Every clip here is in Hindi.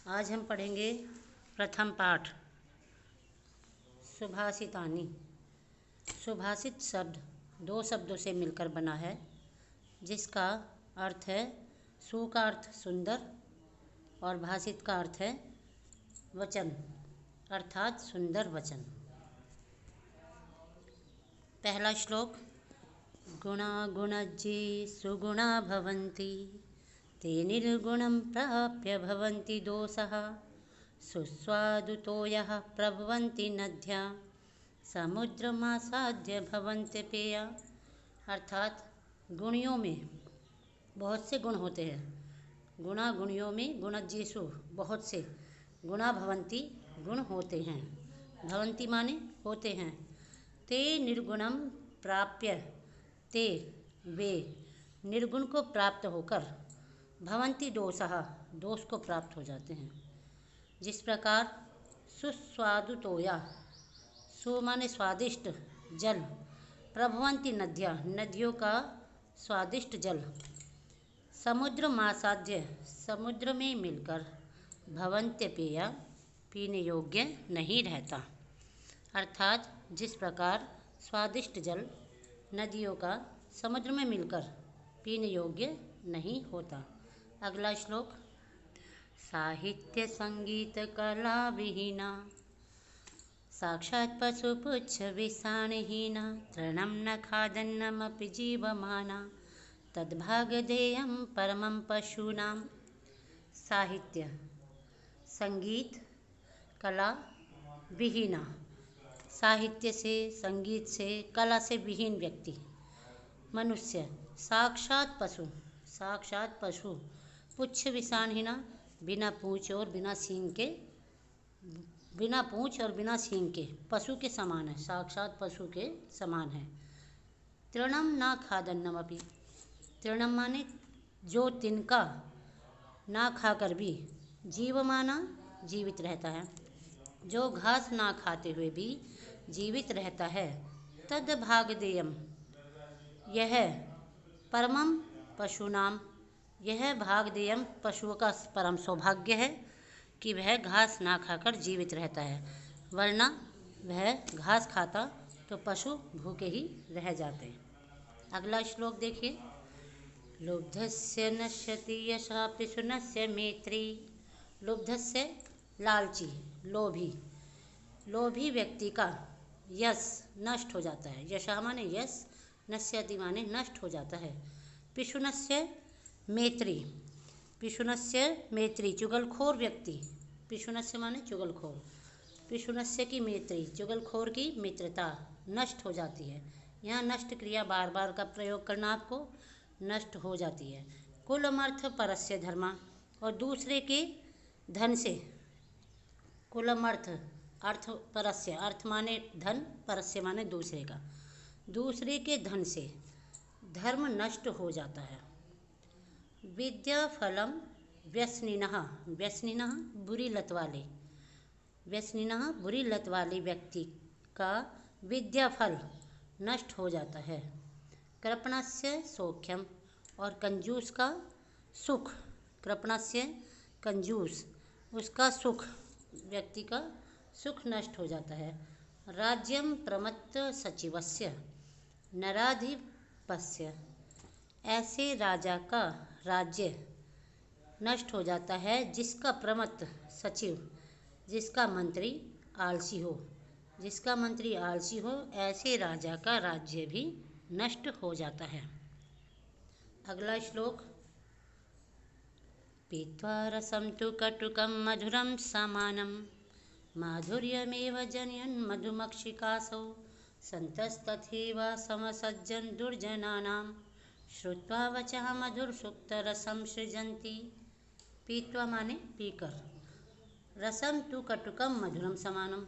आज हम पढ़ेंगे प्रथम पाठ सुभाषितानि। सुभाषित शब्द दो शब्दों से मिलकर बना है, जिसका अर्थ है सु का अर्थ सुंदर और भाषित का अर्थ है वचन, अर्थात सुंदर वचन। पहला श्लोक। गुणा गुणज्ये सुगुणा भवन्ति ते निर्गुणं प्राप्य भवन्ति दोषः सुस्वादुतोयः प्रभवन्ति नद्या समुद्रमासाद्य भवन्ति पेया। अर्थात गुणियों में बहुत से गुण होते हैं। गुणा गुणियों में गुणज्येषु बहुत से, गुणा भवन्ति गुण होते हैं, भवन्ति माने होते हैं। ते निर्गुणम प्राप्य, ते वे निर्गुण को प्राप्त होकर भवन्ति दोषः दोष को प्राप्त हो जाते हैं। जिस प्रकार सुस्वादुतोया, सु माने स्वादिष्ट जल, प्रभवन्ति नद्या नदियों का स्वादिष्ट जल, समुद्र मासाद्य समुद्र में मिलकर, भवन्त्य पेया पीने योग्य नहीं रहता। अर्थात जिस प्रकार स्वादिष्ट जल नदियों का समुद्र में मिलकर पीने योग्य नहीं होता। अगला श्लोक। साहित्य संगीत कला विहीना साक्षात् पशुपुच्छ विषाणहीना तृणं न खादन्नमपि जीवमाना तद्भागधेयं परमं पशूनां। साहित्य संगीत कला विहीना, साहित्य से संगीत से कला से विहीन व्यक्ति मनुष्य, साक्षात पशु, साक्षात पशु, पुच्छ विषाणहीना बिना पूँछ और बिना सींग के, बिना पूँछ और बिना सींग के पशु के समान है, साक्षात पशु के समान है। तृणम ना खादन्नमपि, तृणम माने जो तिनका, ना खाकर भी, जीवमाना जीवित रहता है, जो घास ना खाते हुए भी जीवित रहता है। तद भागधेयम, यह परमम पशुनाम, यह भागधेयम पशुओं का परम सौभाग्य है कि वह घास ना खाकर जीवित रहता है, वरना वह घास खाता तो पशु भूखे ही रह जाते। अगला श्लोक देखिए। लुब्धस्य नश्यति यशः पिशुनस्य मैत्री। लुब्धस्य लालची, लोभी, लोभी व्यक्ति का यश नष्ट हो जाता है। यशः माने यश, नश्यति माने नष्ट हो जाता है। पिशुनस्य मैत्री, पिशुनस्य मैत्री चुगलखोर व्यक्ति, पिशुनस्य माने चुगलखोर, पिशुनस्य की मैत्री चुगलखोर की मित्रता नष्ट हो जाती है। यहाँ नष्ट क्रिया बार बार का प्रयोग करना, आपको नष्ट हो जाती है। कुलमर्थ परस्य धर्मा, और दूसरे के धन से, कुलमर्थ अर्थ परस्य, अर्थ माने धन, परस्य माने दूसरे का, दूसरे के धन से धर्म नष्ट हो जाता है। विद्या फलम व्यसनिनः, व्यसनिनः बुरी लत वाले, व्यसनिनः बुरी लत वाले व्यक्ति का विद्या फल नष्ट हो जाता है। कृपणस्य सौख्यम, और कंजूस का सुख, कृपणस्य कंजूस, उसका सुख, व्यक्ति का सुख नष्ट हो जाता है। राज्यम प्रमत्त सचिवस्य नराधिपस्य, ऐसे राजा का राज्य नष्ट हो जाता है जिसका प्रमत्त सचिव, जिसका मंत्री आलसी हो, जिसका मंत्री आलसी हो, ऐसे राजा का राज्य भी नष्ट हो जाता है। अगला श्लोक। पीत्वा रसं तु कटुकं मधुरं समानं माधुर्यमेव जनयन् मधुमक्षिकासौ सन्तस्तथैव समसज्जन् दुर्जनानां श्रुत्वा वचः मधुरसुक्तरसं सृजन्ति। पीत्वा माने पीकर, रसम तु कटुकम मधुरम समानम,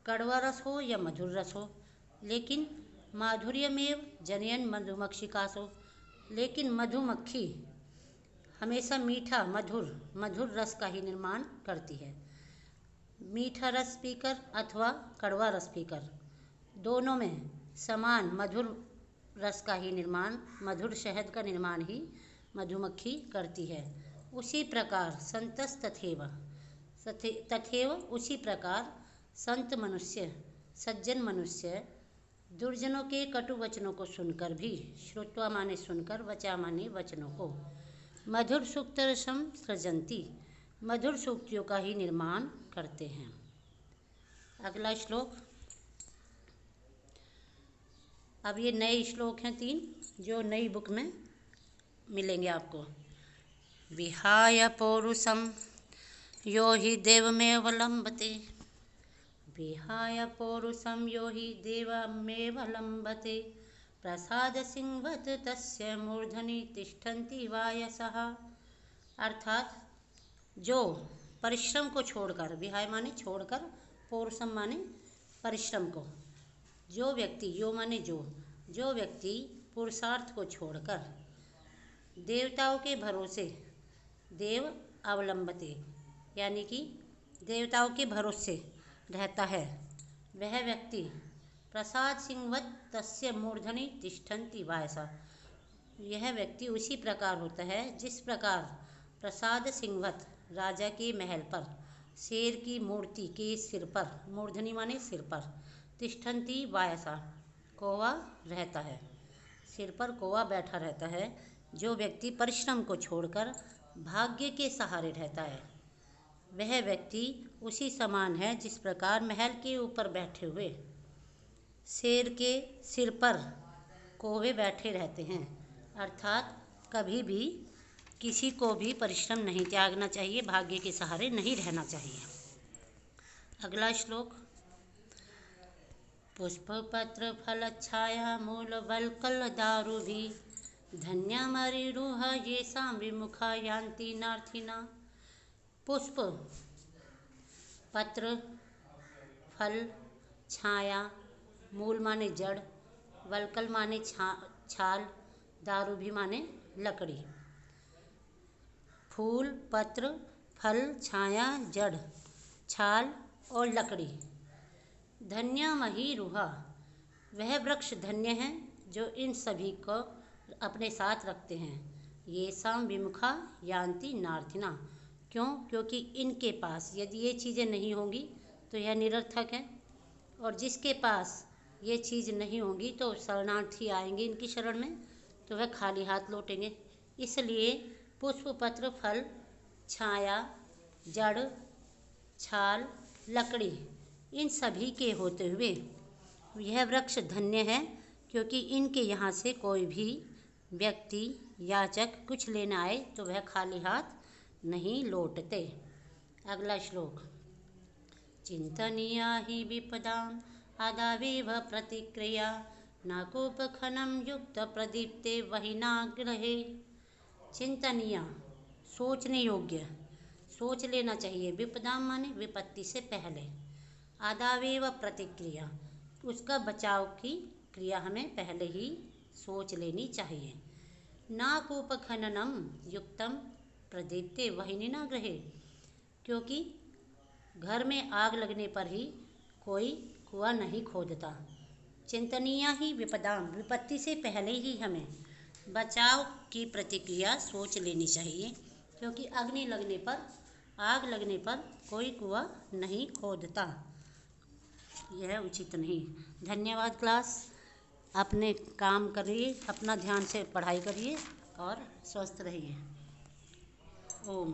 कड़वा रस हो या मधुर रस हो, लेकिन माधुर्यमेव जनयन मधुमक्षिकासो, लेकिन मधुमक्खी हमेशा मीठा मधुर, मधुर रस का ही निर्माण करती है। मीठा रस पीकर अथवा कड़वा रस पीकर, दोनों में समान मधुर रस का ही निर्माण, मधुर शहद का निर्माण ही मधुमक्खी करती है। उसी प्रकार संतस तथेव उसी प्रकार संत मनुष्य सज्जन मनुष्य दुर्जनों के कटु वचनों को सुनकर भी, श्रुत्वा माने सुनकर, वचा माने वचनों को, मधुर सूक्त रसम सृजंती, मधुर सूक्तियों का ही निर्माण करते हैं। अगला श्लोक। अब ये नए श्लोक हैं 3 जो नई बुक में मिलेंगे आपको। विहाय पौरुषम यो हि देवमेवलंबते, विहाय पौरुषम यो हि देवमेवलंबते, प्रसाद सिंहवत तस्य मूर्धनि तिष्ठन्ति वायसः। अर्थात जो परिश्रम को छोड़कर, विहाय माने छोड़कर, पौरुषम माने परिश्रम को, जो व्यक्ति, यो माने जो व्यक्ति पुरुषार्थ को छोड़कर देवताओं के भरोसे, देव अवलंबते यानी कि देवताओं के भरोसे रहता है, वह व्यक्ति प्रसाद सिंहवत तस्य मूर्धनि तिष्ठन्ति वायसा, यह व्यक्ति उसी प्रकार होता है जिस प्रकार प्रसाद सिंहवत राजा के महल पर शेर की मूर्ति के सिर पर, मूर्धनि माने सिर पर, तिष्ठन्ति वायसा कौवा रहता है, सिर पर कौवा बैठा रहता है। जो व्यक्ति परिश्रम को छोड़कर भाग्य के सहारे रहता है, वह व्यक्ति उसी समान है जिस प्रकार महल के ऊपर बैठे हुए शेर के सिर पर कौवे बैठे रहते हैं। अर्थात कभी भी किसी को भी परिश्रम नहीं त्यागना चाहिए, भाग्य के सहारे नहीं रहना चाहिए। अगला श्लोक। पुष्प पत्र फल छाया मूल वल्कल दारुभी, धन्यमरिरुह येषां विमुखा यान्ति नार्थिना। पुष्प, पत्र, फल, छाया, मूल माने जड़, वल्कल माने छाल, दारुभी माने लकड़ी। फूल, पत्र, फल, छाया, जड़, छाल और लकड़ी। धन्यमहिरुहा, वह वृक्ष धन्य है जो इन सभी को अपने साथ रखते हैं। येषां विमुखा यान्ति नार्थिना, क्यों? क्योंकि इनके पास यदि ये चीज़ें नहीं होंगी तो यह निरर्थक है, और जिसके पास ये चीज़ नहीं होंगी तो शरणार्थी आएंगे इनकी शरण में तो वह खाली हाथ लौटेंगे। इसलिए पुष्प, पत्र, फल, छाया, जड़, छाल, लकड़ी, इन सभी के होते हुए यह वृक्ष धन्य है, क्योंकि इनके यहाँ से कोई भी व्यक्ति, याचक कुछ लेने आए तो वह खाली हाथ नहीं लौटते। अगला श्लोक। चिंतनीया हि विपदाम आदावेव प्रतिक्रिया, न कोपखनम युक्त प्रदीप्ते वहिनाग्रहे। चिंतनीय, सोचने योग्य, सोच लेना चाहिए। विपदाम माने विपत्ति से पहले, आदावेव प्रतिक्रिया, उसका बचाव की क्रिया हमें पहले ही सोच लेनी चाहिए। नाकूपखननम युक्तम प्रदीप्ते वहिनाग्रहे, क्योंकि घर में आग लगने पर ही कोई कुआं नहीं खोदता। चिंतनीय ही विपदाम, विपत्ति से पहले ही हमें बचाव की प्रतिक्रिया सोच लेनी चाहिए, क्योंकि अग्नि लगने पर, आग लगने पर कोई कुआं नहीं खोदता, यह उचित नहीं। धन्यवाद क्लास। अपने काम करिए, अपना ध्यान से पढ़ाई करिए और स्वस्थ रहिए। ओम।